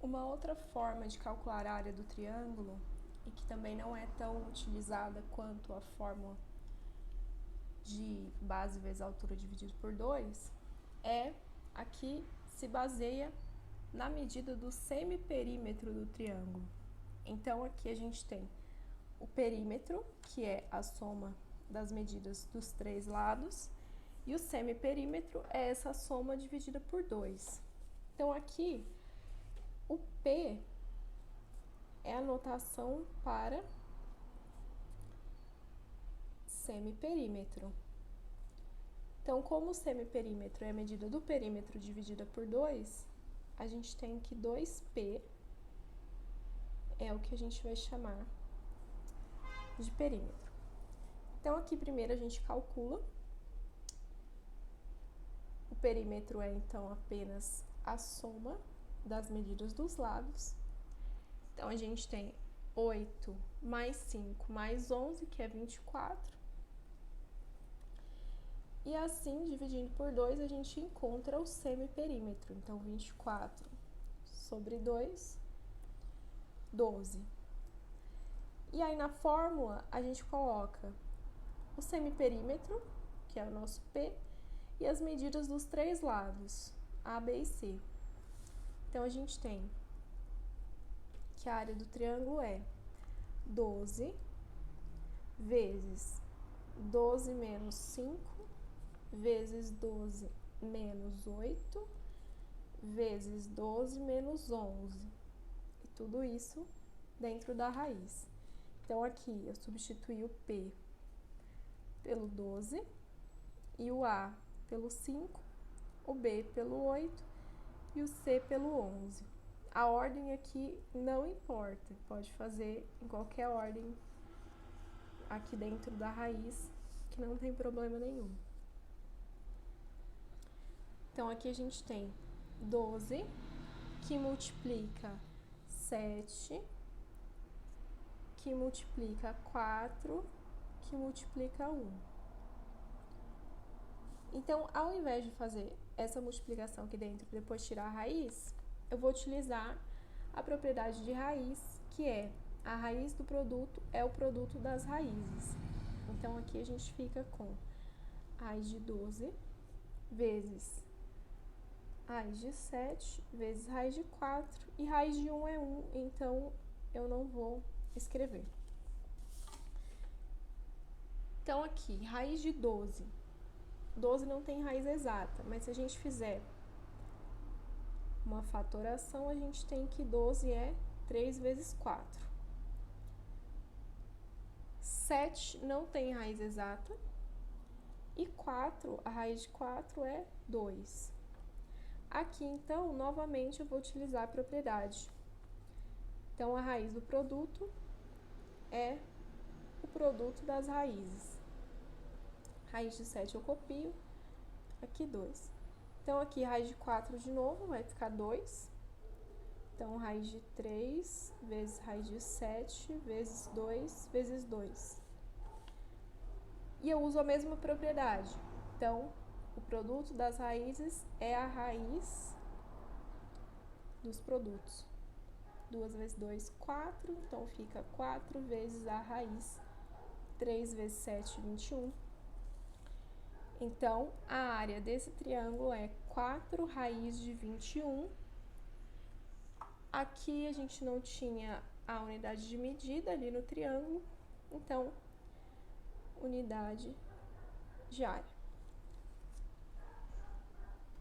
Uma outra forma de calcular a área do triângulo, e que também não é tão utilizada quanto a fórmula de base vezes altura dividido por 2, é a que se baseia na medida do semiperímetro do triângulo. Então, aqui a gente tem o perímetro, que é a soma das medidas dos 3 lados, e o semiperímetro é essa soma dividida por 2. Então, aqui, o P é a notação para semiperímetro. Então, como o semiperímetro é a medida do perímetro dividida por 2, a gente tem que 2P é o que a gente vai chamar de perímetro. Então, aqui primeiro a gente calcula. O perímetro é, então, apenas a soma das medidas dos lados. Então, a gente tem 8 mais 5 mais 11, que é 24. E assim, dividindo por 2, a gente encontra o semiperímetro. Então, 24 sobre 2, 12. E aí, na fórmula, a gente coloca o semiperímetro, que é o nosso P, e as medidas dos 3 lados, A, B e C. Então, a gente tem que a área do triângulo é 12 vezes 12 menos 5, vezes 12 menos 8, vezes 12 menos 11. E tudo isso dentro da raiz. Então, aqui eu substituí o P pelo 12, e o A pelo 5, o B pelo 8 e o C pelo 11. A ordem aqui não importa, pode fazer em qualquer ordem aqui dentro da raiz, que não tem problema nenhum. Então, aqui a gente tem 12, que multiplica 7, que multiplica 4, que multiplica 1. Então, ao invés de fazer essa multiplicação aqui dentro e depois tirar a raiz, eu vou utilizar a propriedade de raiz, que é a raiz do produto é o produto das raízes. Então, aqui a gente fica com raiz de 12 vezes raiz de 7 vezes raiz de 4, e raiz de 1 é 1, então eu não vou escrever. Então, aqui, raiz de 12. 12 não tem raiz exata, mas se a gente fizer uma fatoração, a gente tem que 12 é 3 vezes 4. 7 não tem raiz exata, e 4, a raiz de 4 é 2. Aqui, então, novamente, eu vou utilizar a propriedade. Então, a raiz do produto é o produto das raízes. Raiz de 7 eu copio, aqui 2. Então, aqui, raiz de 4 de novo, vai ficar 2. Então, raiz de 3 vezes raiz de 7 vezes 2 vezes 2. E eu uso a mesma propriedade. Então, o produto das raízes é a raiz dos produtos. 2 vezes 2, 4. Então, fica 4 vezes a raiz. 3 vezes 7, 21. Então, a área desse triângulo é 4 raiz de 21. Aqui a gente não tinha a unidade de medida ali no triângulo, então, unidade de área.